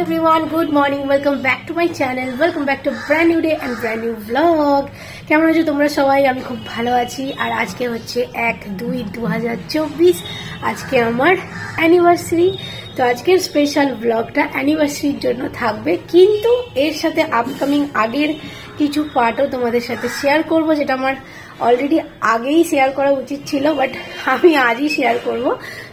everyone, good morning, welcome back to my channel, welcome back to brand new day and brand new vlog. কেমন আছো তোমরা সবাই? আমি খুব ভালো আছি। আর আজকে হচ্ছে 1/2/2024, আজকে আমার অ্যানিভার্সারি। তো আজকের স্পেশাল ব্লগটা অ্যানিভার্সারির জন্য থাকবে, কিন্তু এর সাথে আপকামিং আগের কিছু পার্টও তোমাদের সাথে শেয়ার করব, যেটা আমার অলরেডি আগেই শেয়ার করা উচিত ছিল, বাট আমি আজই শেয়ার করব।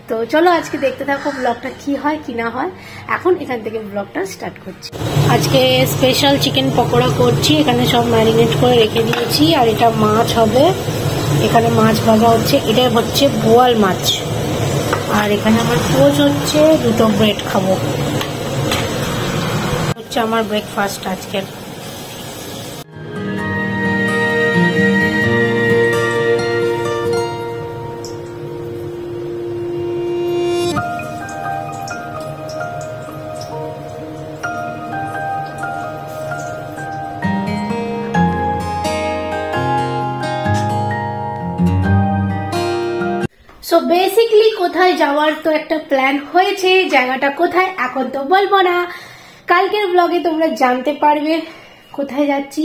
তো চলো আজকে দেখতে থাকো ব্লগটা কি হয় কি না হয়। এখন এখান থেকে ব্লগটা স্টার্ট করছি। আজকে স্পেশাল চিকেন পকোড়া করছি, এখানে সব ম্যারিনেট করে রেখে দিয়েছি। আর এটা মাছ হবে, এখানে মাছ ভাজা হচ্ছে, এটা হচ্ছে বোয়াল মাছ। আর এখানে আমার পোচ হচ্ছে, দুটো ব্রেড খাবো, হচ্ছে আমার ব্রেকফাস্ট আজকের। সো বেসিকলি কোথায় যাওয়ার তো একটা প্ল্যান হয়েছে, জায়গাটা কোথায় এখন তো বলবো না, কালকের ব্লগে তোমরা জানতে পারবে কোথায় যাচ্ছি।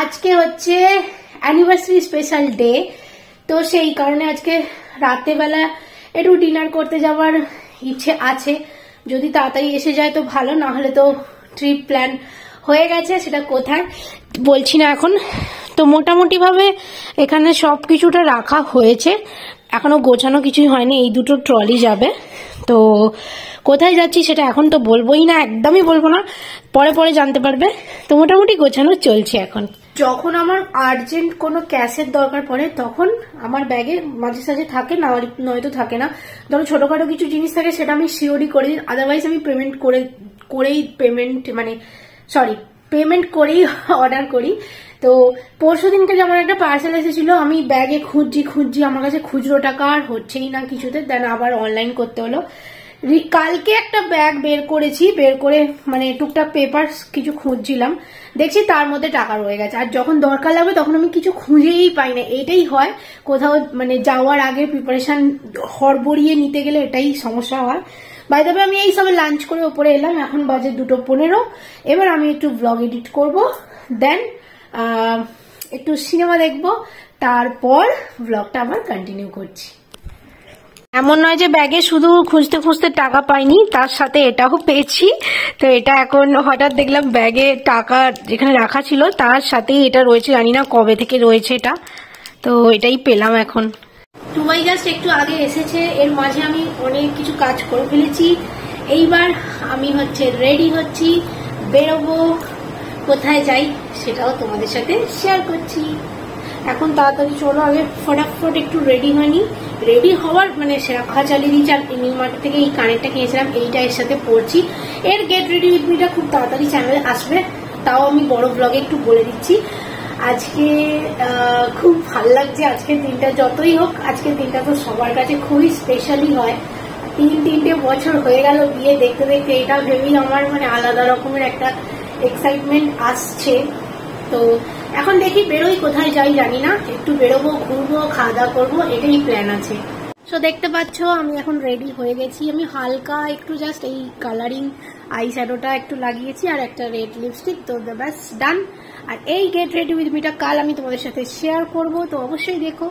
আজকে হচ্ছে অ্যানিভার্সারি স্পেশাল ডে, তো সেই কারণে আজকে রাতেবেলা একটু ডিনার করতে যাওয়ার ইচ্ছে আছে। যদি তাড়াতাড়ি এসে যায় তো ভালো, না হলে তো ট্রিপ প্ল্যান হয়ে গেছে, সেটা কোথায় বলছি না এখন। তো মোটামুটি ভাবে এখানে সব কিছুটা রাখা হয়েছে, এখনো গোছানো কিছুই হয়নি। এই দুটো ট্রলি যাবে, তো কোথায় যাচ্ছি সেটা এখন তো বলবোই না, একদমই বলবো না, পরে পরে জানতে পারবে। তো মোটামুটি গোছানো চলছে এখন। যখন আমার আর্জেন্ট কোনো ক্যাশের দরকার পড়ে তখন আমার ব্যাগে মাঝে সাঝে থাকে, না নয়তো থাকে না। ধরো ছোটখাটো কিছু জিনিস থাকে, সেটা আমি সিওরি করে দিই, আদারওয়াইজ আমি পেমেন্ট করেই অর্ডার করি। তো পরশু দিনকে যেমন একটা পার্সেল এসেছিল, আমি ব্যাগে খুঁজছি, আমার কাছে খুচরো টাকা আর হচ্ছেই না কিছুতে, দেন আবার অনলাইন করতে হলো। কালকে একটা ব্যাগ বের করে মানে টুকটাক পেপার কিছু খুঁজছিলাম, দেখছি তার মধ্যে টাকা রয়ে গেছে। আর যখন দরকার লাগবে তখন আমি কিছু খুঁজেই পাই না। এটাই হয় কোথাও মানে যাওয়ার আগে প্রিপারেশন হড়বড়িয়ে নিতে গেলে, এটাই সমস্যা হয়। বাই দ্য ওয়ে, আমি এই সবে লাঞ্চ করে ওপরে এলাম, এখন বাজে 2:15। এবার আমি একটু ব্লগ এডিট করব, দেন একটু সিনেমা দেখবো, তারপর ব্লগটা আবার কন্টিনিউ করছি। এমন নয় যে ব্যাগে শুধু খুঁজতে খুঁজতে টাকা পাইনি, তার সাথে এটাও পেয়েছি। তো এটা এখন হঠাৎ দেখলাম ব্যাগে টাকা যেখানে রাখা ছিল তার সাথেই এটা রয়েছে, জানি না কবে থেকে রয়েছে এটা, তো এটাই পেলাম এখন। টুবাই জাস্ট একটু আগে এসেছে, এর মাঝে আমি অনেক কিছু কাজ করে ফেলেছি। এইবার আমি রেডি হচ্ছি, বেরোবো। কোথায় যাই সেটাও তোমাদের সাথে শেয়ার করছি। এখন তাড়াতাড়ি চলো, আগে ফটাফট একটু রেডি হয়নি, রেডি হওয়ার মানে রাখা চালিয়ে দিয়েছি। আর নিউ মার্কেট থেকে এই কানেরটা কিনেছিলাম, এইটা এর সাথে পরছি। এর গেট রেডি উইথ মিটা খুব তাড়াতাড়ি চ্যানেলে আসবে, তাও আমি বড় ব্লগে একটু বলে দিচ্ছি। আজকে খুব ভাল লাগছে আজকের দিনটা, যতই হোক আজকের দিনটা তো সবার কাছে খুবই স্পেশালি হয়। 3 বছর হয়ে গেল বিয়ে, দেখতে দেখতে এটা ভেবেই আমার মানে আলাদা রকমের একটা এক্সাইটমেন্ট আসছে। তো এখন দেখি বেরোই, কোথায় যাই জানি না, একটু বেরোবো, ঘুরবো, খাওয়া দাওয়া করবো, এটাই প্ল্যান আছে। তো দেখতে পাচ্ছ আমি এখন রেডি হয়ে গেছি। আমি হালকা একটু জাস্ট এই কালারিং আই শ্যাডোটা একটু লাগিয়েছি আর একটা রেড লিপস্টিক, তো ব্যাস ডান। আর এই গেট রেডি উইথ মিটা কাল আমি তোমাদের সাথে শেয়ার করব, তো অবশ্যই দেখো।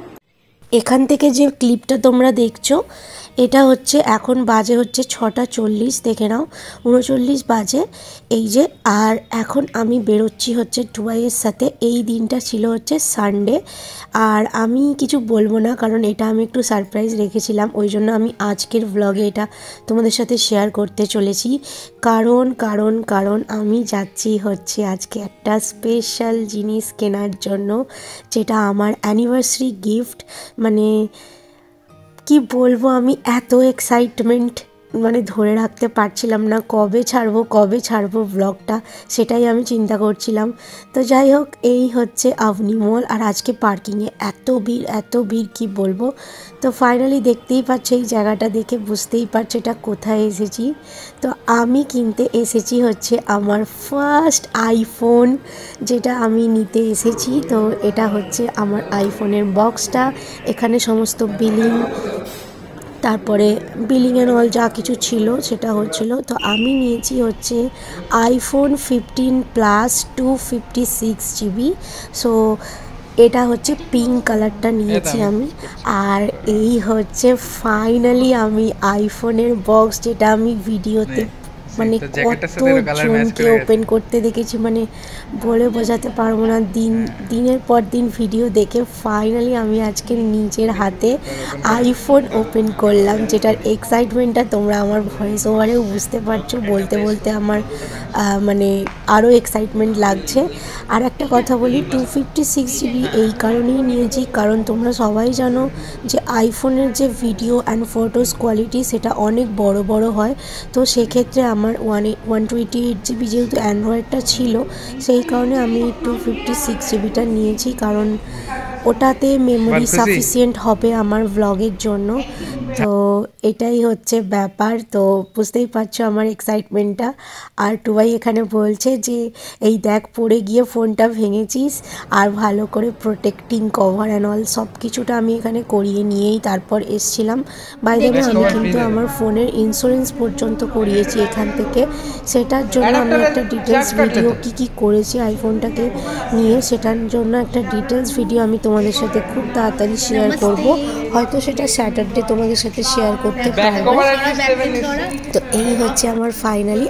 এখান থেকে যে ক্লিপটা তোমরা দেখছো, এটা হচ্ছে এখন বাজে হচ্ছে 6:40, দেখে নাও 39 বাজে এই যে। আর এখন আমি বেরোচ্ছি হচ্ছে টুবাইয়ের সাথে। এই দিনটা ছিল হচ্ছে সানডে, আর আমি কিছু বলবো না কারণ এটা আমি একটু সারপ্রাইজ রেখেছিলাম, ওই জন্য আমি আজকের ব্লগে এটা তোমাদের সাথে শেয়ার করতে চলেছি। কারণ আমি যাচ্ছি হচ্ছে আজকে একটা স্পেশাল জিনিস কেনার জন্য, যেটা আমার অ্যানিভার্সারি গিফট। মানে কি বলবো, আমি এত এক্সাইটমেন্ট মানে ধরে রাখতে পারছিলাম না, কবে ছাড়বো ব্লগটা, সেটাই আমি চিন্তা করছিলাম। তো যাই হোক, এই হচ্ছে আভনি মল, আর আজকে পার্কিংয়ে এত ভিড় কি বলবো। তো ফাইনালি দেখতেই পাচ্ছ, এই জায়গাটা দেখে বুঝতেই পারছো এটা কোথায় এসেছি। তো আমি কিনতে এসেছি হচ্ছে আমার ফার্স্ট আইফোন, যেটা আমি নিতে এসেছি। তো এটা হচ্ছে আমার আইফোনের বক্সটা, এখানে সমস্ত বিলিং তারপরে বিলিং এন্ড অল যা কিছু ছিল সেটা হচ্ছিল। তো আমি নিয়েছি হচ্ছে আইফোন 15 প্লাস 256 GB। সো এটা হচ্ছে পিঙ্ক কালারটা নিয়েছি আমি। আর এই হচ্ছে ফাইনালি আমি আইফোনের বক্স, যেটা আমি ভিডিওতে মানে কত জনকে ওপেন করতে দেখেছি, মানে বলে বোঝাতে পারবো না। দিনের পর দিন ভিডিও দেখে ফাইনালি আমি আজকে নিজের হাতে আইফোন ওপেন করলাম, যেটার এক্সাইটমেন্টটা তোমরা আমার ভয়েস ওভারেও বুঝতে পারছো। বলতে বলতে আমার মানে আরও এক্সাইটমেন্ট লাগছে। আর একটা কথা বলি, 256 GB এই কারণেই নিয়েছি কারণ তোমরা সবাই জানো যে আইফোনের যে ভিডিও অ্যান্ড ফটোস কোয়ালিটি সেটা অনেক বড় বড় হয়। তো সেক্ষেত্রে আমার 128 GB যেহেতু অ্যান্ড্রয়েডটা ছিল, সেই কারণে আমি 256 GBটা নিয়েছি, কারণ ওটাতে মেমোরি সাফিসিয়েন্ট হবে আমার ব্লগের জন্য। তো এটাই হচ্ছে ব্যাপার। তো বুঝতেই পারছো আমার এক্সাইটমেন্টটা। আর টুবাই এখানে বলছে যে এই দেখ পড়ে গিয়ে ফোনটা ভেঙেছিস, আর ভালো করে প্রোটেক্টিং কভার অ্যান্ড অল সব কিছুটা আমি এখানে করিয়ে নিয়েই তারপর এসছিলাম। বাই দ্য ওয়ে আমি কিন্তু আমার ফোনের ইন্স্যুরেন্স পর্যন্ত করিয়েছি এখান থেকে। সেটার জন্য আমি একটা ডিটেলস ভিডিও কী করেছি আইফোনটাকে নিয়ে, সেটার জন্য একটা ডিটেলস ভিডিও আমি তোমাদের সাথে খুব তাড়াতাড়ি শেয়ার করব। হয়তো সেটা স্যাটারডে তোমাদের সাথে শেয়ার করতে পারবো। তো এই হচ্ছে আমার ফাইনালি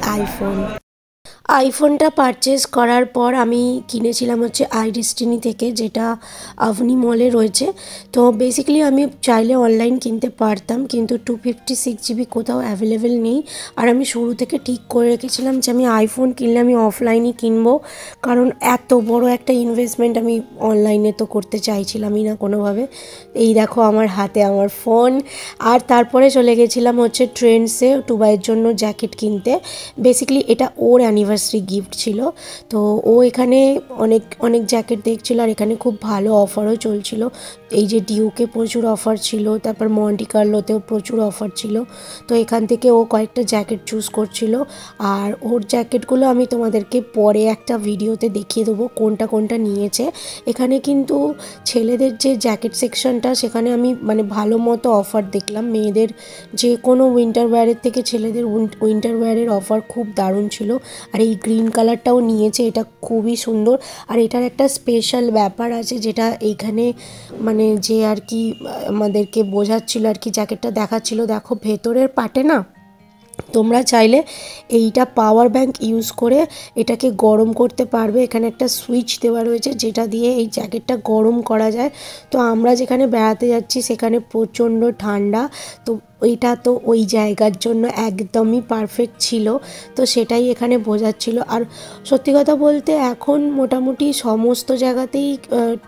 আইফোনটা পারচেস করার পর আমি কিনেছিলাম হচ্ছে আইডেস্টিনি থেকে, যেটা আভনি মলে রয়েছে। তো বেসিক্যালি আমি চাইলে অনলাইন কিনতে পারতাম, কিন্তু 256 GB কোথাও অ্যাভেলেবেল নেই। আর আমি শুরু থেকে ঠিক করে রেখেছিলাম যে আমি আইফোন কিনলে আমি অফলাইনই কিনবো, কারণ এত বড় একটা ইনভেস্টমেন্ট আমি অনলাইনে তো করতে চাইছিলামই না কোনোভাবে। এই দেখো আমার হাতে আমার ফোন। আর তারপরে চলে গেছিলাম হচ্ছে ট্রেন্ডসে টুবাইয়ের জন্য জ্যাকেট কিনতে। বেসিক্যালি এটা ওর অ্যানিভার্সারি গিফট ছিল। তো ও এখানে অনেক জ্যাকেট দেখছিল, আর এখানে খুব ভালো অফারও চলছিল। এই যে ডিউকে প্রচুর অফার ছিল, তারপর মন্টি কার্লোতেও প্রচুর অফার ছিল। তো এখান থেকে ও কয়েকটা জ্যাকেট চুজ করছিল, আর ওর জ্যাকেটগুলো আমি তোমাদেরকে পরে একটা ভিডিওতে দেখিয়ে দেবো কোনটা কোনটা নিয়েছে। এখানে কিন্তু ছেলেদের যে জ্যাকেট সেকশনটা, সেখানে আমি মানে ভালো মতো অফার দেখলাম। মেয়েদের যে কোনো উইন্টার ওয়্যারের থেকে ছেলেদের উইন্টার ওয়্যারের অফার খুব দারুণ ছিল। আর এই গ্রিন কালারটাও নিয়েছে, এটা খুবই সুন্দর। আর এটার একটা স্পেশাল ব্যাপার আছে, যেটা এইখানে মানে যে আর কি আমাদেরকে বোঝাচ্ছিল আর কি, জ্যাকেটটা দেখাচ্ছিল। দেখো ভেতরের পাটে না তোমরা চাইলে এইটা পাওয়ার ব্যাংক ইউজ করে এটাকে গরম করতে পারবে। এখানে একটা সুইচ দেওয়া রয়েছে যেটা দিয়ে এই জ্যাকেটটা গরম করা যায়। তো আমরা যেখানে বেড়াতে যাচ্ছি সেখানে প্রচণ্ড ঠান্ডা, তো ওইটা তো ওই জায়গার জন্য একদমই পারফেক্ট ছিল। তো সেটাই এখানে বোঝাচ্ছিল। আর সত্যি কথা বলতে এখন মোটামুটি সমস্ত জায়গাতেই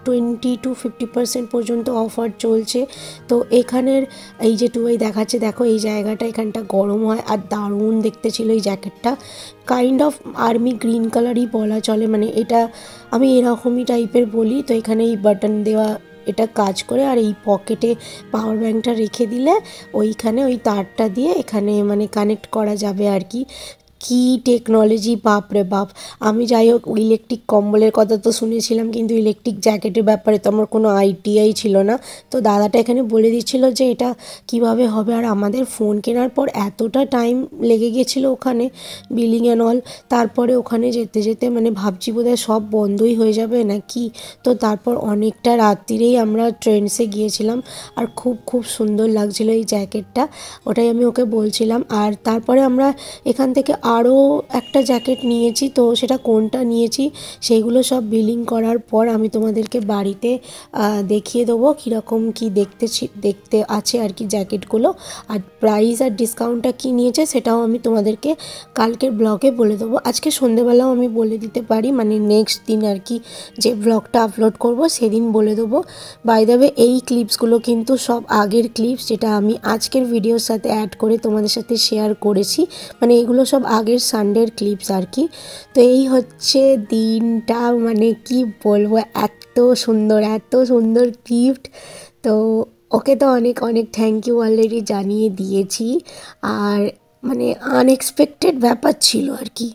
20-50% পর্যন্ত অফার চলছে। তো এখানের এই যে টুবাই দেখাচ্ছে, দেখো এই জায়গাটা এখানটা গরম হয়। আর দারুণ দেখতে ছিল এই জ্যাকেটটা, কাইন্ড অফ আর্মি গ্রিন কালারই বলা চলে, মানে এটা আমি এরকমই টাইপের বলি। তো এখানে এই বাটন দেওয়া এটা কাজ করে, আর এই পকেটে পাওয়ার ব্যাংকটা রেখে দিলে ওইখানে ওই তারটা দিয়ে এখানে মানে কানেক্ট করা যাবে আর কি। কি টেকনোলজি, বাপরে বাপ। আমি যাই হোক ইলেকট্রিক কম্বলের কথা তো শুনেছিলাম, কিন্তু ইলেকট্রিক জ্যাকেটের ব্যাপারে তো আমার কোনো আইডিয়াই ছিল না। তো দাদাটা এখানে বলে দিচ্ছিল যে এটা কিভাবে হবে। আর আমাদের ফোন কেনার পর এতটা টাইম লেগে গেছিলো ওখানে বিলিং অ্যান্ড অল, তারপরে ওখানে যেতে যেতে মানে ভাবছি বোধহয় সব বন্ধই হয়ে যাবে নাকি। তো তারপর অনেকটা রাত্রিরেই আমরা ট্রেন্ডসে গিয়েছিলাম, আর খুব সুন্দর লাগছিলো এই জ্যাকেটটা, ওটাই আমি ওকে বলছিলাম। আর তারপরে আমরা এখান থেকে আরও একটা জ্যাকেট নিয়েছি। তো সেটা কোনটা নিয়েছি সেইগুলো সব বিলিং করার পর আমি তোমাদেরকে বাড়িতে দেখিয়ে দেবো কীরকম কী দেখতে আছে আর কি জ্যাকেটগুলো। আর প্রাইস আর ডিসকাউন্টটা কী নিয়েছে সেটাও আমি তোমাদেরকে কালকের ব্লগে বলে দেবো। আজকে সন্ধেবেলাও আমি বলে দিতে পারি, মানে নেক্সট দিন আর কি যে ব্লগটা আপলোড করব সেদিন বলে দেবো। বাই দ্য ওয়ে এই ক্লিপসগুলো কিন্তু সব আগের ক্লিপস, যেটা আমি আজকের ভিডিওর সাথে অ্যাড করে তোমাদের সাথে শেয়ার করেছি, মানে এগুলো সব আগের সানডের ক্লিপস আর কি। তো এই হচ্ছে দিনটা, মানে কি বলবো, এত সুন্দর গিফট। তো ওকে তো অনেক থ্যাংক ইউ অলরেডি জানিয়ে দিয়েছি। আর মানে আনএক্সপেক্টেড ব্যাপার ছিল আর কি।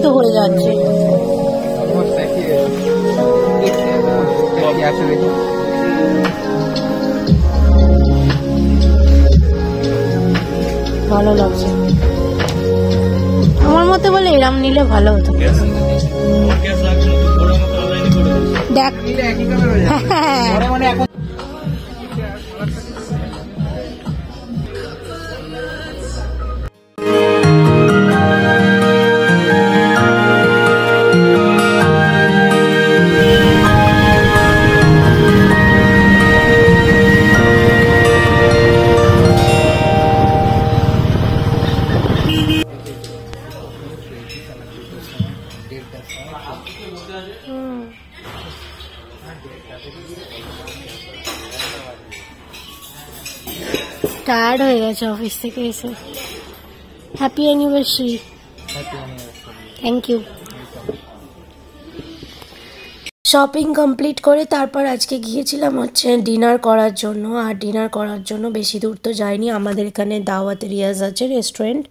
তো হয়ে যাচ্ছে একসাথে ভালো লাগছে আমার মতে, বলে এরাম নিলে ভালো হতো। দেখ টায়ার্ড হয়ে গেছে অফিস থেকে এসে। Happy anniversary. Thank you. Shopping complete করে তারপর আজকে গিয়েছিলাম হচ্ছে ডিনার করার জন্য। আর ডিনার করার জন্য বেশি দূর তো যাইনি, আমাদের এখানে দাওয়াত রিয়াজ আছে রেস্টুরেন্ট,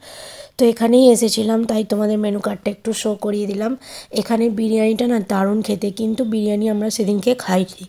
তো এখানেই এসেছিলাম, তাই তোমাদের মেনু কার্ডটা একটু শো করিয়ে দিলাম। এখানে বিরিয়ানিটা না দারুণ খেতে, কিন্তু বিরিয়ানি আমরা সেদিনকে খাইনি।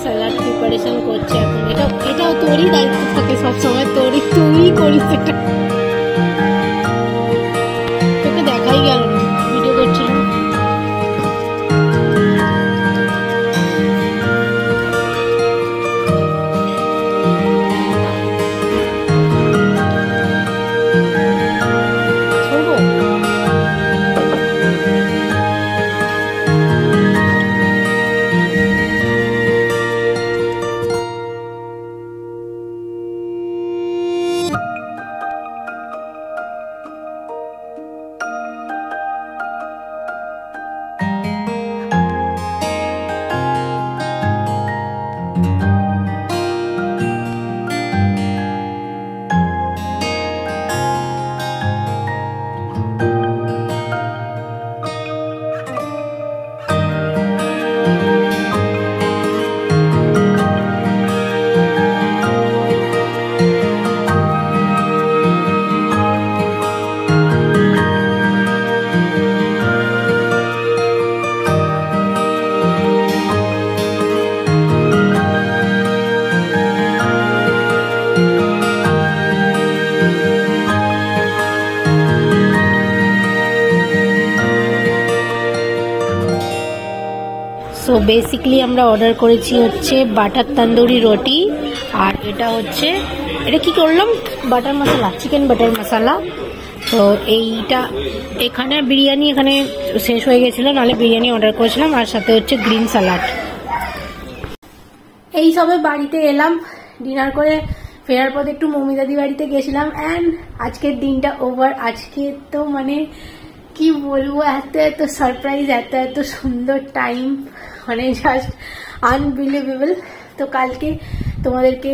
স্যালাড প্রিপারেশন করছে এখন। এটাও তোরই দায়িত্ব থাকে সবসময়, তুই করিস এটা। তোকে দেখাই গেল না, ভিডিও করছিলাম। সো বেসিক্যালি আমরা অর্ডার করেছি হচ্ছে বাটার তন্দুরি রুটি, আর এটা হচ্ছে, এটা কি করলাম, বাটার মশলা, চিকেন বাটার মশলা। তো এইটা এখানে বিরিয়ানি এখানে শেষ হয়ে গেছিল, নাহলে বিরিয়ানি অর্ডার করেছিলাম, আর সাথে হচ্ছে গ্রিন স্যালাড। এই সবে বাড়িতে এলাম ডিনার করে, ফেরার পথে একটু মমিদাদি বাড়িতে গেছিলাম, অ্যান্ড আজকের দিনটা ওভার। আজকে তো মানে কি বলবো, এত এত সারপ্রাইজ, এত এত সুন্দর টাইম, মানে জাস্ট আনবিলিভেবল। তো কালকে তোমাদেরকে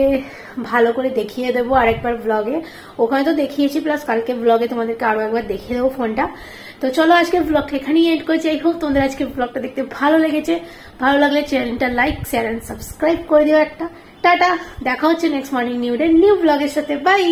ভালো করে দেখিয়ে দেবো আরেকবার ব্লগে, ওখানে তো দেখিয়েছি, প্লাস কালকে ব্লগে তোমাদেরকে আরো একবার দেখিয়ে দেবো ফোনটা। তো চলো আজকে ব্লগটা এখানেই এন্ড করছি। আই হোপ তোমাদের আজকে ব্লগটা দেখতে ভালো লেগেছে। ভালো লাগলে চ্যানেলটা লাইক, শেয়ার এন্ড সাবস্ক্রাইব করে দিও একটা। টাটা, দেখা হচ্ছে নেক্সট মর্নিং নিউ ব্লগের সাথে। বাই।